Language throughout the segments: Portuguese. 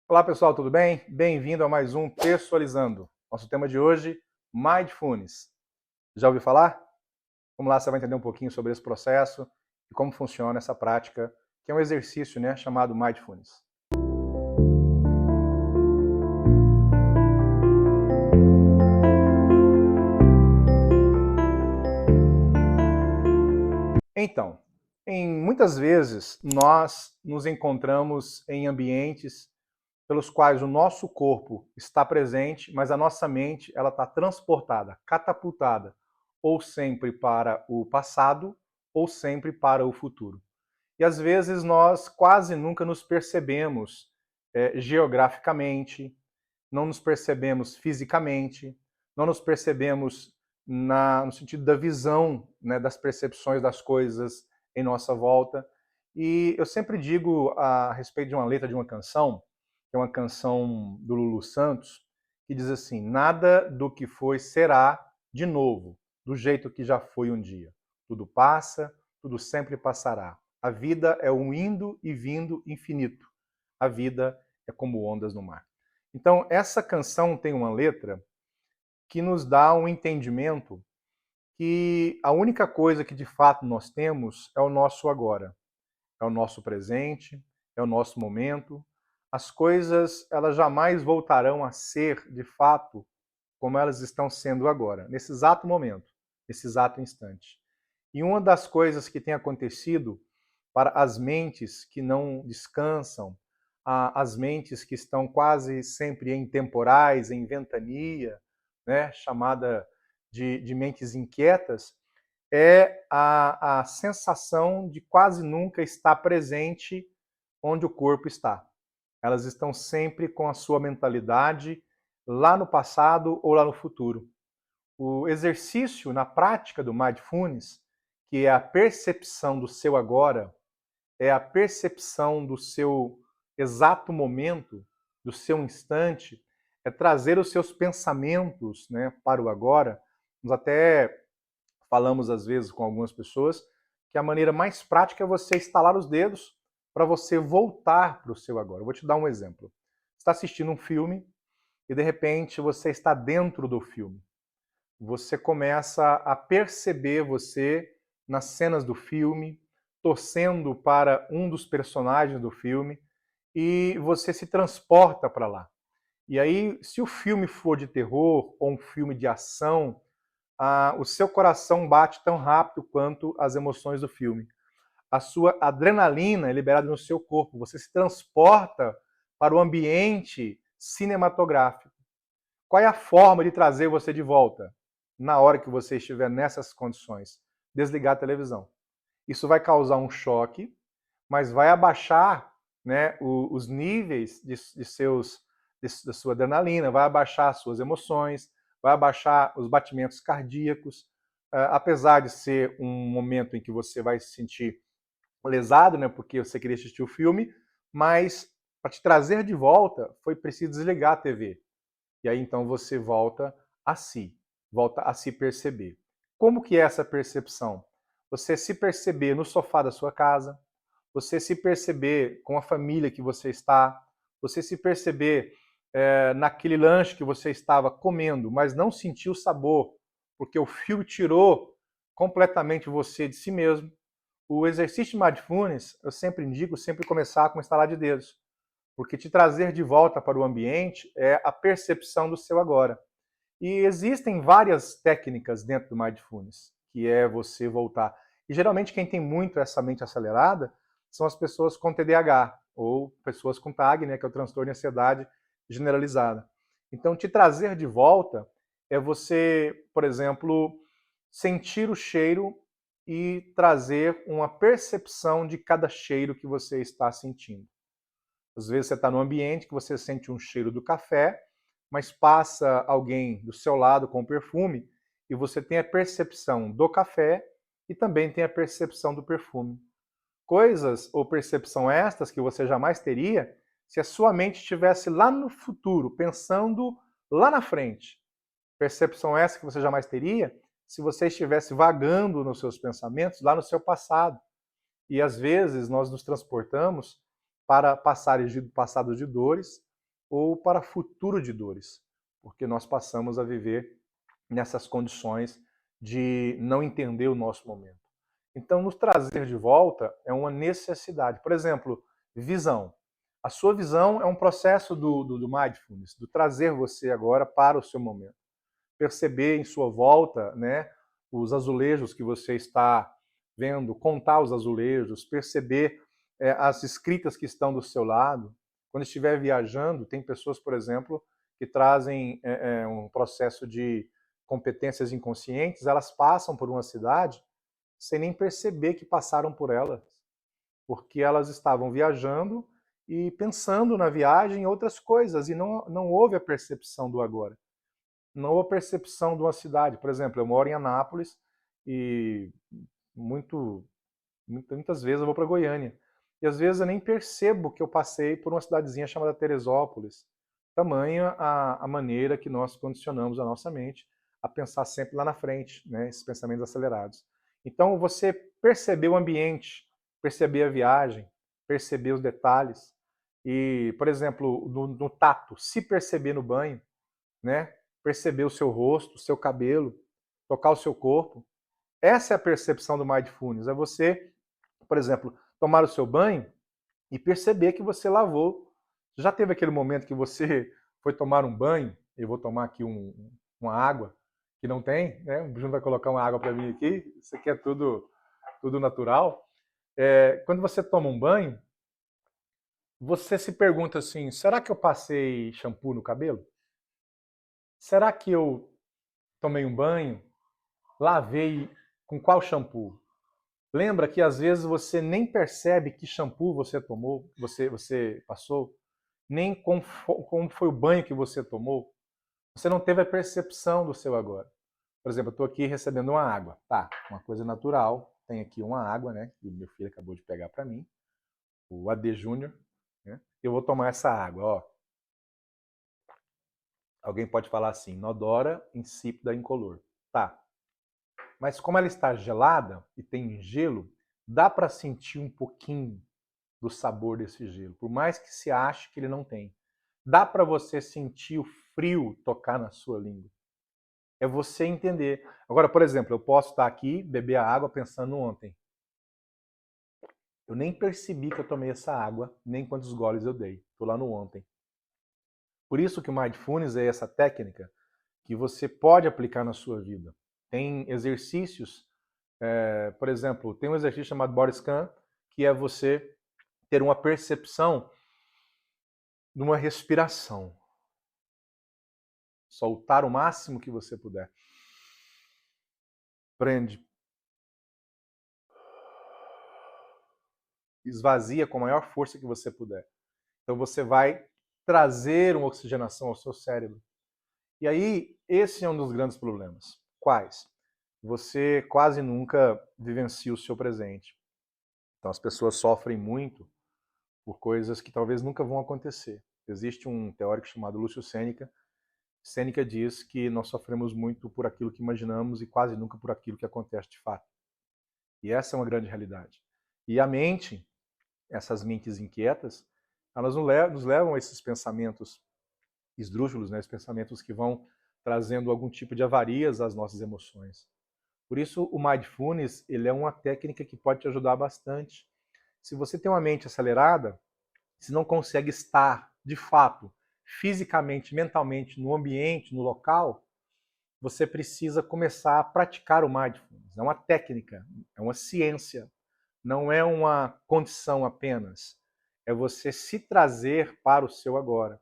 Olá pessoal, tudo bem? Bem-vindo a mais um Textualizando. Nosso tema de hoje, Mindfulness. Já ouviu falar? Vamos lá, você vai entender um pouquinho sobre esse processo e como funciona essa prática, que é um exercício, chamado Mindfulness. Então, muitas vezes nós nos encontramos em ambientes pelos quais o nosso corpo está presente, mas a nossa mente ela está transportada, catapultada, ou sempre para o passado, ou sempre para o futuro. E às vezes nós quase nunca nos percebemos geograficamente, não nos percebemos fisicamente, não nos percebemos no sentido da visão, né, das percepções das coisas em nossa volta. E eu sempre digo a respeito de uma letra de uma canção, que é uma canção do Lulu Santos, que diz assim: nada do que foi será de novo, do jeito que já foi um dia. Tudo passa, tudo sempre passará. A vida é um indo e vindo infinito. A vida é como ondas no mar. Então, essa canção tem uma letra que nos dá um entendimento que a única coisa que de fato nós temos é o nosso agora, é o nosso presente, é o nosso momento. As coisas, elas jamais voltarão a ser de fato como elas estão sendo agora, nesse exato momento, nesse exato instante. E uma das coisas que tem acontecido para as mentes que não descansam, as mentes que estão quase sempre em temporais, em ventania, né, chamada de mentes inquietas, é a sensação de quase nunca estar presente onde o corpo está. Elas estão sempre com a sua mentalidade lá no passado ou lá no futuro. O exercício na prática do Mindfulness, que é a percepção do seu agora, é a percepção do seu exato momento, do seu instante, é trazer os seus pensamentos, né, para o agora. Nós até falamos às vezes com algumas pessoas que a maneira mais prática é você estalar os dedos para você voltar para o seu agora. Eu vou te dar um exemplo. Você está assistindo um filme e de repente você está dentro do filme. Você começa a perceber você nas cenas do filme, torcendo para um dos personagens do filme, e você se transporta para lá. E aí, se o filme for de terror ou um filme de ação, o seu coração bate tão rápido quanto as emoções do filme. A sua adrenalina é liberada no seu corpo, você se transporta para o ambiente cinematográfico. Qual é a forma de trazer você de volta? Na hora que você estiver nessas condições, desligar a televisão. Isso vai causar um choque, mas vai abaixar, né, os níveis da sua adrenalina, vai abaixar as suas emoções, vai abaixar os batimentos cardíacos. Apesar de ser um momento em que você vai se sentir lesado, né, porque você queria assistir o filme, mas para te trazer de volta foi preciso desligar a TV. E aí então você volta a se perceber. Como que é essa percepção? Você se perceber no sofá da sua casa, você se perceber com a família que você está, você se perceber naquele lanche que você estava comendo, mas não sentiu o sabor, porque o fio tirou completamente você de si mesmo. O exercício de mindfulness, eu sempre indico, sempre começar com estalar de dedos, porque te trazer de volta para o ambiente é a percepção do seu agora. E existem várias técnicas dentro do mindfulness, que é você voltar. E geralmente quem tem muito essa mente acelerada são as pessoas com TDAH, ou pessoas com TAG, né, que é o transtorno de ansiedade generalizada. Então, te trazer de volta é você, por exemplo, sentir o cheiro e trazer uma percepção de cada cheiro que você está sentindo. Às vezes você está num ambiente que você sente um cheiro do café, mas passa alguém do seu lado com perfume e você tem a percepção do café e também tem a percepção do perfume. Coisas ou percepção estas que você jamais teria se a sua mente estivesse lá no futuro, pensando lá na frente. Percepção essa que você jamais teria se você estivesse vagando nos seus pensamentos lá no seu passado. E às vezes nós nos transportamos para passados de dores, ou para futuro de dores, porque nós passamos a viver nessas condições de não entender o nosso momento. Então, nos trazer de volta é uma necessidade. Por exemplo, visão. A sua visão é um processo do mindfulness, do trazer você agora para o seu momento. Perceber em sua volta, né, os azulejos que você está vendo, contar os azulejos, perceber as escritas que estão do seu lado. Quando estiver viajando, tem pessoas, por exemplo, que trazem um processo de competências inconscientes, elas passam por uma cidade sem nem perceber que passaram por ela, porque elas estavam viajando e pensando na viagem em outras coisas, e não houve a percepção do agora. Não houve a percepção de uma cidade. Por exemplo, eu moro em Anápolis e muitas vezes eu vou para Goiânia. E às vezes eu nem percebo que eu passei por uma cidadezinha chamada Teresópolis. Tamanha a maneira que nós condicionamos a nossa mente a pensar sempre lá na frente, né, esses pensamentos acelerados. Então, você perceber o ambiente, perceber a viagem, perceber os detalhes e, por exemplo, no tato, se perceber no banho, né, perceber o seu rosto, o seu cabelo, tocar o seu corpo. Essa é a percepção do mindfulness. É você, por exemplo, tomar o seu banho e perceber que você lavou. Já teve aquele momento que você foi tomar um banho? Eu vou tomar aqui uma água que não tem, né? O Bruno vai colocar uma água para mim aqui. Isso aqui é tudo natural. Quando você toma um banho, você se pergunta assim: será que eu passei shampoo no cabelo? Será que eu tomei um banho? Lavei com qual shampoo? Lembra que às vezes você nem percebe que shampoo você tomou, você passou, nem como foi o banho que você tomou. Você não teve a percepção do seu agora. Por exemplo, eu estou aqui recebendo uma água. Tá, uma coisa natural. Tem aqui uma água, né? Que o meu filho acabou de pegar para mim, o AD Júnior. Né? Eu vou tomar essa água, ó. Alguém pode falar assim, inodora, insípida, incolor. Tá. Mas como ela está gelada e tem gelo, dá para sentir um pouquinho do sabor desse gelo, por mais que se ache que ele não tem. Dá para você sentir o frio tocar na sua língua. É você entender. Agora, por exemplo, eu posso estar aqui, beber a água pensando ontem. Eu nem percebi que eu tomei essa água, nem quantos goles eu dei. Estou lá no ontem. Por isso que o Mindfulness é essa técnica que você pode aplicar na sua vida. Tem exercícios, por exemplo, tem um exercício chamado Body Scan, que é você ter uma percepção de uma respiração. Soltar o máximo que você puder. Prende. Esvazia com a maior força que você puder. Então você vai trazer uma oxigenação ao seu cérebro. E aí, esse é um dos grandes problemas. Quais? Você quase nunca vivencia o seu presente. Então as pessoas sofrem muito por coisas que talvez nunca vão acontecer. Existe um teórico chamado Lúcio Sêneca. Sêneca diz que nós sofremos muito por aquilo que imaginamos e quase nunca por aquilo que acontece de fato. E essa é uma grande realidade. E a mente, essas mentes inquietas, elas nos levam a esses pensamentos esdrúxulos, né? Esses pensamentos que vão trazendo algum tipo de avarias às nossas emoções. Por isso, o Mindfulness ele é uma técnica que pode te ajudar bastante. Se você tem uma mente acelerada, se não consegue estar, de fato, fisicamente, mentalmente, no ambiente, no local, você precisa começar a praticar o Mindfulness. É uma técnica, é uma ciência, não é uma condição apenas. É você se trazer para o seu agora,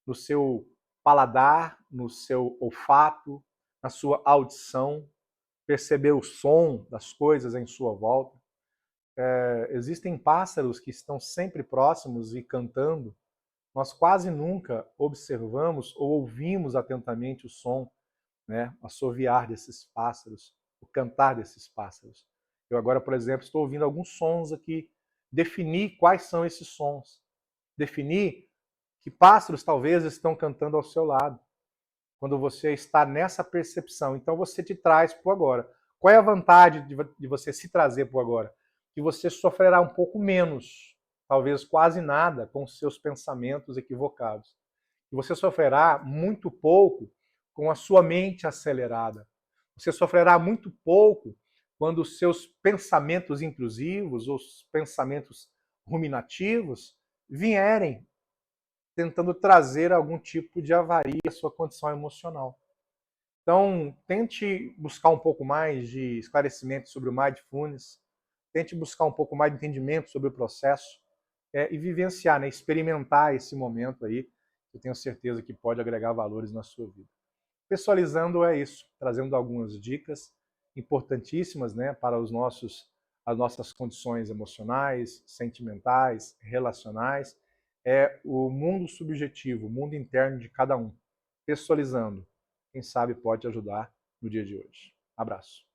no seu paladar, no seu olfato, na sua audição, perceber o som das coisas em sua volta. Existem pássaros que estão sempre próximos e cantando. Nós quase nunca observamos ou ouvimos atentamente o som, né, o assoviar desses pássaros, o cantar desses pássaros. Eu agora, por exemplo, estou ouvindo alguns sons aqui, definir quais são esses sons, definir que pássaros talvez estão cantando ao seu lado, quando você está nessa percepção. Então você te traz para o agora. Qual é a vantagem de você se trazer para o agora? Que você sofrerá um pouco menos, talvez quase nada, com os seus pensamentos equivocados. E você sofrerá muito pouco com a sua mente acelerada. Você sofrerá muito pouco quando os seus pensamentos intrusivos, os pensamentos ruminativos, vierem tentando trazer algum tipo de avaria à sua condição emocional. Então, tente buscar um pouco mais de esclarecimento sobre o Mindfulness, tente buscar um pouco mais de entendimento sobre o processo e vivenciar, né, experimentar esse momento aí. Eu tenho certeza que pode agregar valores na sua vida. Pessoalizando é isso, trazendo algumas dicas importantíssimas, né, para as nossas condições emocionais, sentimentais, relacionais. É o mundo subjetivo, o mundo interno de cada um. Pessoalizando. Quem sabe pode ajudar no dia de hoje. Abraço.